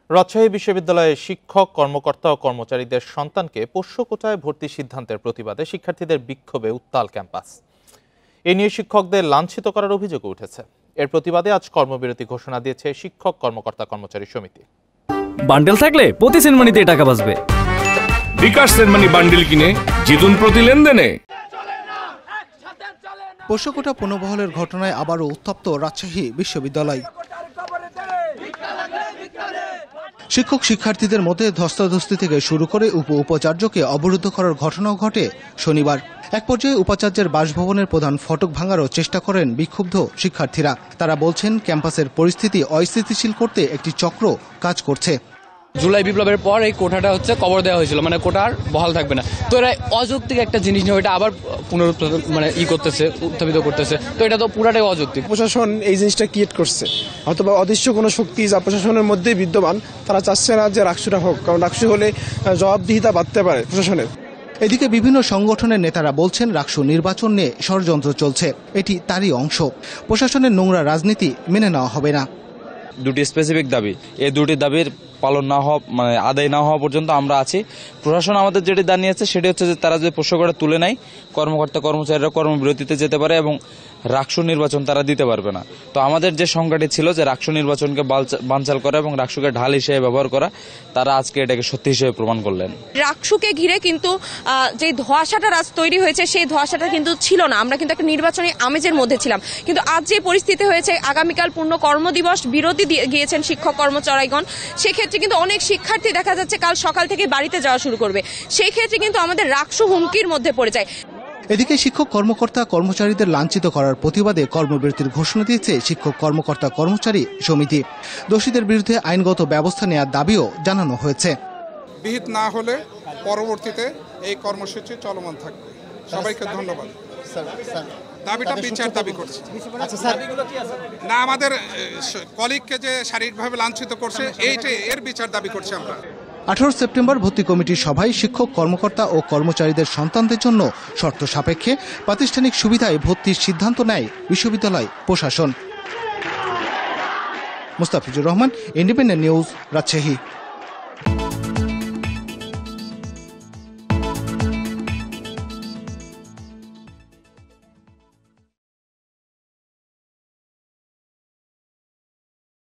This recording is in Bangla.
রাজশাহী বিশ্ববিদ্যালয়ে শিক্ষক, কর্মকর্তা ও কর্মচারীদের সন্তানকে পোষ্য কোটায় ভর্তির সিদ্ধান্তের প্রতিবাদে শিক্ষার্থীদের বিক্ষোভে উত্তাল ক্যাম্পাস। এ নিয়ে শিক্ষকদের লাঞ্ছিত করার অভিযোগও উঠেছে। এর প্রতিবাদে আজ কর্মবিরতি ঘোষণা দিয়েছে শিক্ষক, কর্মকর্তা, কর্মচারী সমিতি। বান্ডেল থাকলে প্রতি সেনমানিতে টাকা বাঁচবে। বিকাশ সেনমানি বান্ডেল কিনে জিতুন প্রতি লেনদেনে। পোষ্য কোটা পুনর্বহালের ঘটনায় আবারও উত্তপ্ত রাজশাহী বিশ্ববিদ্যালয়। শিক্ষক শিক্ষার্থীদের মধ্যে ধস্তাধস্তি থেকে শুরু করে উপাচার্যকে অবরুদ্ধ করার ঘটনাও ঘটে শনিবার। এক পর্যায়ে উপাচার্যের বাসভবনের প্রধান ফটক ভাঙারও চেষ্টা করেন বিক্ষুব্ধ শিক্ষার্থীরা। তারা বলছেন, ক্যাম্পাসের পরিস্থিতি অস্থিতিশীল করতে একটি চক্র কাজ করছে। জুলাই বিপ্লবের পর এই কোটাটা কবর দেওয়া হয়েছিল, মানে কোটার বহাল থাকবে না। তো এরা অযৌক্তিক একটা জিনিস নিয়ে ওইটা আবার উত্থাপিত করতেছে। তো এটা তো পুরাটাই অযৌক্তিক। প্রশাসন এই জিনিসটা ক্রিয়েট করছে, অথবা অদৃশ্য কোনো শক্তি যা প্রশাসনের মধ্যেই বিদ্যমান, তারা চাচ্ছে না যে রাকসুটা হোক, কারণ রাকসু হলে জবাবদিহিতা বাড়তে পারে প্রশাসনের। এদিকে বিভিন্ন সংগঠনের নেতারা বলছেন, রাকসু নির্বাচন নিয়ে ষড়যন্ত্র চলছে। এটি তারই অংশ। প্রশাসনের নোংরা রাজনীতি মেনে নেওয়া হবে না। দুটি স্পেসিফিক দাবি, এই দুটি দাবির পালন না হওয়া, মানে আদায় না হওয়া পর্যন্ত আমরা আছি। প্রশাসন আমাদের যেটি জানিয়েছে সেটি হচ্ছে যে তারা যদি পোষ্য কোটা তুলে নেয়, কর্মকর্তা কর্মচারীরা কর্মবিরতিতে যেতে পারে এবং রাকসু নির্বাচন তারা দিতে পারবে না। তো আমাদের যে সংখ্যাটি ছিল যে রাকসু নির্বাচনকে বানচাল করা এবং রাকসুকে ঢাল হিসেবে ব্যবহার করা, তারা আজকে এটাকে সত্যি হিসেবে প্রমাণ করলেন। রাকসুকে ঘিরে কিন্তু যে ধোঁয়াশাটা তৈরি হয়েছে, সেই ধোঁয়াশাটা কিন্তু ছিল না। আমরা কিন্তু একটা নির্বাচনী আমেজের মধ্যে ছিলাম, কিন্তু আজ যে পরিস্থিতি হয়েছে, আগামীকাল পূর্ণ কর্মদিবস, বিরতি গিয়েছেন শিক্ষক কর্মচারীগণ। সেক্ষেত্রে কিন্তু অনেক শিক্ষার্থী দেখা যাচ্ছে কাল সকাল থেকে বাড়িতে যাওয়া শুরু করবে। সেই ক্ষেত্রে কিন্তু আমাদের রাকসু হুমকির মধ্যে পড়ে যায়। এদিকে শিক্ষক কর্মকর্তা কর্মচারীদের লাঞ্ছিত করার প্রতিবাদে কর্মবিরতির ঘোষণা দিয়েছে শিক্ষক, কর্মকর্তা, কর্মচারী সমিতি। দোষীদের বিরুদ্ধে আইনগত ব্যবস্থা নেওয়ার দাবিও জানানো হয়েছে। বিহিত না হলে পরবর্তীতে এই কর্মসূচি চলমান থাকবে। সবাইকে ধন্যবাদ। দাবিটা বিচার দাবি করছে না, আমাদের কলিগকে যে শারীরিকভাবে লাঞ্ছিত করছে, এর বিচার দাবি করছে আমরা। 18 সেপ্টেম্বর ভর্তি কমিটির সভায় শিক্ষক, কর্মকর্তা ও কর্মচারীদের সন্তানদের জন্য শর্ত সাপেক্ষে প্রাতিষ্ঠানিক সুবিধায় ভর্তির সিদ্ধান্ত নেয় বিশ্ববিদ্যালয় প্রশাসন। Mustafizur Rahman, independent news, Rajshahi.